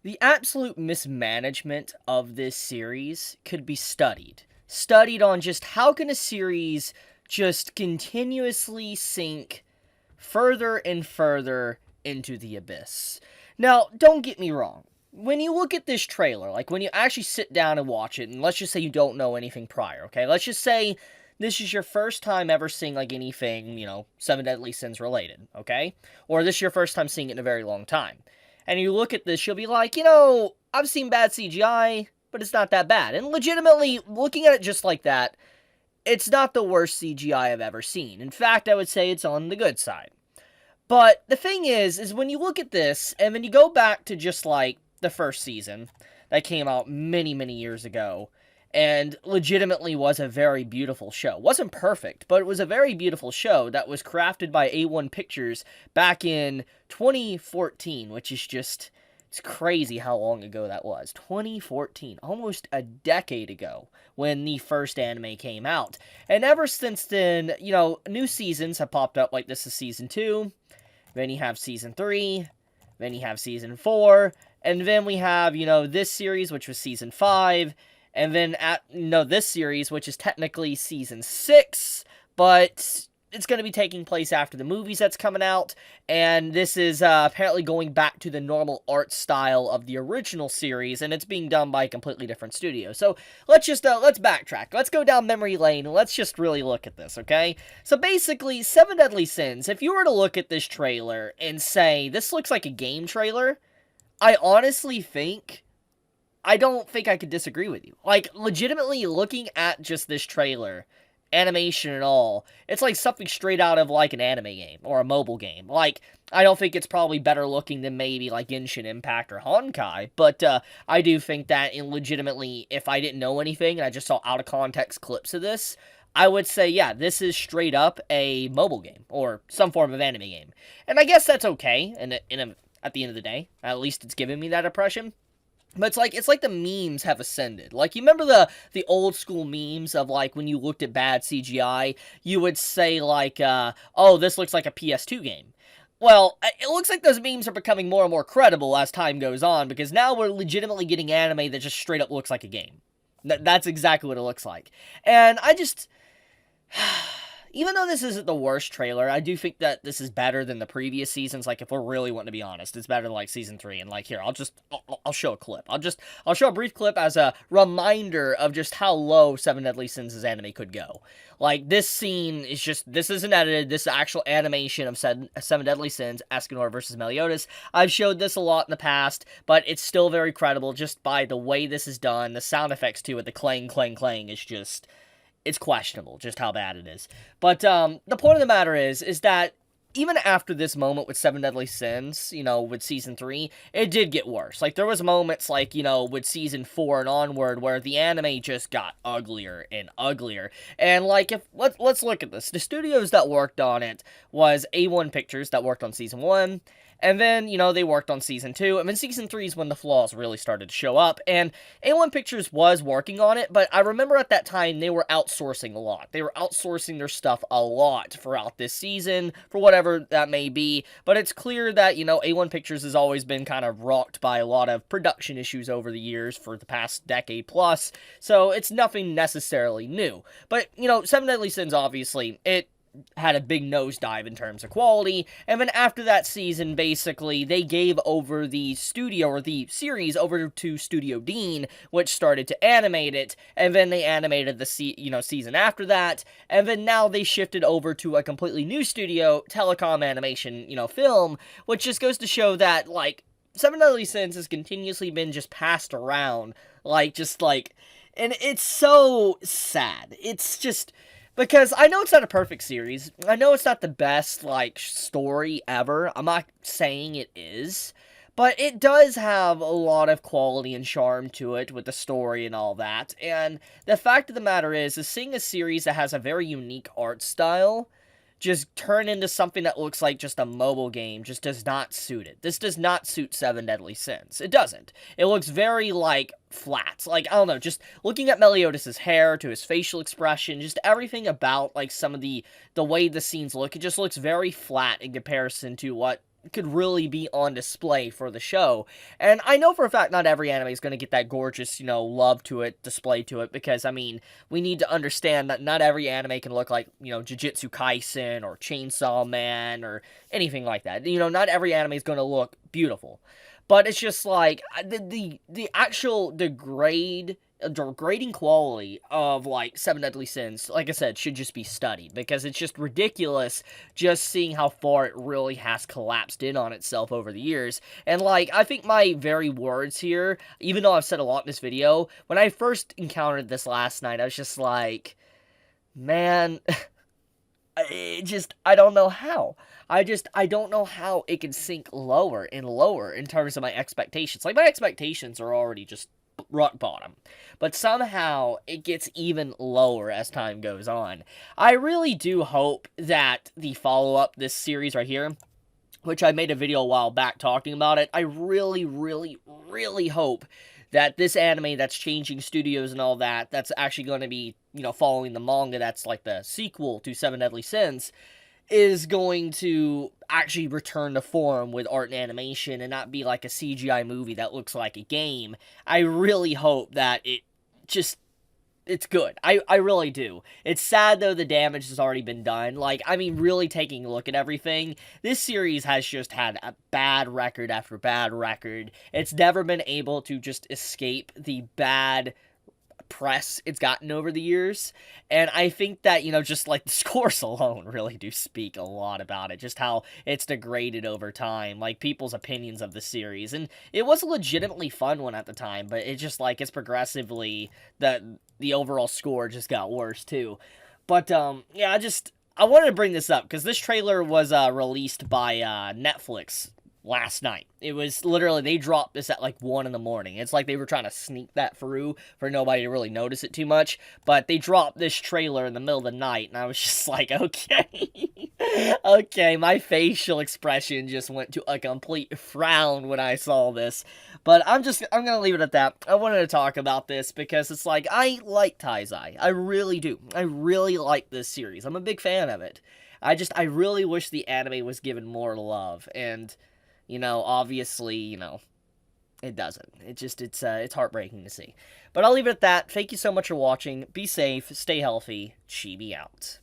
The absolute mismanagement of this series could be studied. Studied on just how can a series just continuously sink further and further into the abyss. Now, don't get me wrong. When you look at this trailer, like when you actually sit down and watch it, and let's just say you don't know anything prior, okay? Let's just say this is your first time ever seeing like anything, Seven Deadly Sins related, okay? Or this is your first time seeing it in a very long time. And you look at this, you'll be like, I've seen bad CGI, but it's not that bad. And legitimately, looking at it just like that, it's not the worst CGI I've ever seen. In fact, I would say it's on the good side. But the thing is when you look at this, and then you go back to just like the first season that came out many, many years ago, and legitimately was a very beautiful show. Wasn't perfect, but it was a very beautiful show that was crafted by A1 Pictures back in 2014, which is just, it's crazy how long ago that was. 2014, almost a decade ago, when the first anime came out. And ever since then, new seasons have popped up, like this is Season 2, then you have Season 3, then you have Season 4, and then we have, this series, which was Season 5, and then this series, which is technically Season 6, but it's going to be taking place after the movies that's coming out, and this is apparently going back to the normal art style of the original series, and it's being done by a completely different studio. So let's backtrack. Let's go down memory lane, and let's just really look at this, okay? So basically, Seven Deadly Sins, if you were to look at this trailer and say, this looks like a game trailer, I don't think I could disagree with you. Like, legitimately looking at just this trailer, animation and all, it's like something straight out of like an anime game or a mobile game. Like, I don't think it's probably better looking than maybe like Genshin Impact or Honkai, but I do think that legitimately, if I didn't know anything and I just saw out of context clips of this, I would say, yeah, this is straight up a mobile game or some form of anime game. And I guess that's okay at the end of the day. At least it's giving me that impression. But it's like the memes have ascended. Like, you remember the old school memes of, like, when you looked at bad CGI, you would say, like, oh, this looks like a PS2 game. Well, it looks like those memes are becoming more and more credible as time goes on, because now we're legitimately getting anime that just straight up looks like a game. That's exactly what it looks like. And I just... Even though this isn't the worst trailer, I do think that this is better than the previous seasons. Like, if we're really wanting to be honest, it's better than, like, Season 3. And, like, here, I'll show a clip. I'll show a brief clip as a reminder of just how low Seven Deadly Sins' anime could go. Like, this scene is just, this isn't edited, this is actual animation of Seven Deadly Sins, Escanor versus Meliodas. I've showed this a lot in the past, but it's still very credible just by the way this is done. The sound effects, too, with the clang, clang, clang is just... It's questionable just how bad it is. But the point of the matter is that even after this moment with Seven Deadly Sins, with Season 3, it did get worse. Like, there was moments, like, with Season 4 and onward, where the anime just got uglier and uglier. And, like, let's look at this. The studios that worked on it was A1 Pictures, that worked on Season 1, and then, they worked on Season 2, and then Season 3 is when the flaws really started to show up, and A1 Pictures was working on it, but I remember at that time, they were outsourcing a lot. They were outsourcing their stuff a lot throughout this season, for whatever that may be, but it's clear that, A1 Pictures has always been kind of rocked by a lot of production issues over the years for the past decade plus, so it's nothing necessarily new. But, Seven Deadly Sins, obviously, it had a big nosedive in terms of quality, and then after that season, basically, they gave over the studio, or the series, over to Studio Dean, which started to animate it, and then they animated the season after that, and then now they shifted over to a completely new studio, Telecom Animation, Film, which just goes to show that, like, Seven Deadly Sins has continuously been just passed around, and it's so sad. It's just... Because I know it's not a perfect series. I know it's not the best, story ever. I'm not saying it is. But it does have a lot of quality and charm to it with the story and all that. And the fact of the matter is seeing a series that has a very unique art style just turn into something that looks like just a mobile game just does not suit it. This does not suit Seven Deadly Sins. It doesn't. It looks very, flat. I don't know, just looking at Meliodas' hair, to his facial expression, just everything about, some of the way the scenes look, it just looks very flat in comparison to what could really be on display for the show. And I know for a fact not every anime is going to get that gorgeous, love to it, display to it, because, I mean, we need to understand that not every anime can look like, Jujutsu Kaisen or Chainsaw Man or anything like that. Not every anime is going to look beautiful. But it's just like, the actual degrading quality of like Seven Deadly Sins, like I said, should just be studied, because it's just ridiculous just seeing how far it really has collapsed in on itself over the years. And like, I think my very words here, even though I've said a lot in this video, when I first encountered this last night, I was just like, man, I don't know how. I don't know how it can sink lower and lower in terms of my expectations. Like, my expectations are already just rock bottom. But somehow it gets even lower as time goes on. I really do hope that the follow-up, this series right here, which I made a video a while back talking about it, I really, really, really hope that this anime that's changing studios and all that, that's actually going to be, following the manga that's like the sequel to Seven Deadly Sins, is going to actually return to form with art and animation and not be like a CGI movie that looks like a game. I really hope that it's good. I really do. It's sad, though, the damage has already been done. Like, I mean, really taking a look at everything, this series has just had a bad record after bad record. It's never been able to just escape the bad press it's gotten over the years, and I think that, just like the scores alone really do speak a lot about it, just how it's degraded over time, like people's opinions of the series. And it was a legitimately fun one at the time, but it just like, it's progressively, the overall score just got worse too. But yeah, I wanted to bring this up because this trailer was released by Netflix last night. It was literally, they dropped this at like 1 in the morning. It's like they were trying to sneak that through for nobody to really notice it too much, but they dropped this trailer in the middle of the night, and I was just like, okay. Okay, my facial expression just went to a complete frown when I saw this. But I'm gonna leave it at that. I wanted to talk about this because it's like, I like Taizai. I really do. I really like this series. I'm a big fan of it. I really wish the anime was given more love, and obviously, it doesn't. It's heartbreaking to see. But I'll leave it at that. Thank you so much for watching. Be safe, stay healthy. Chibi out.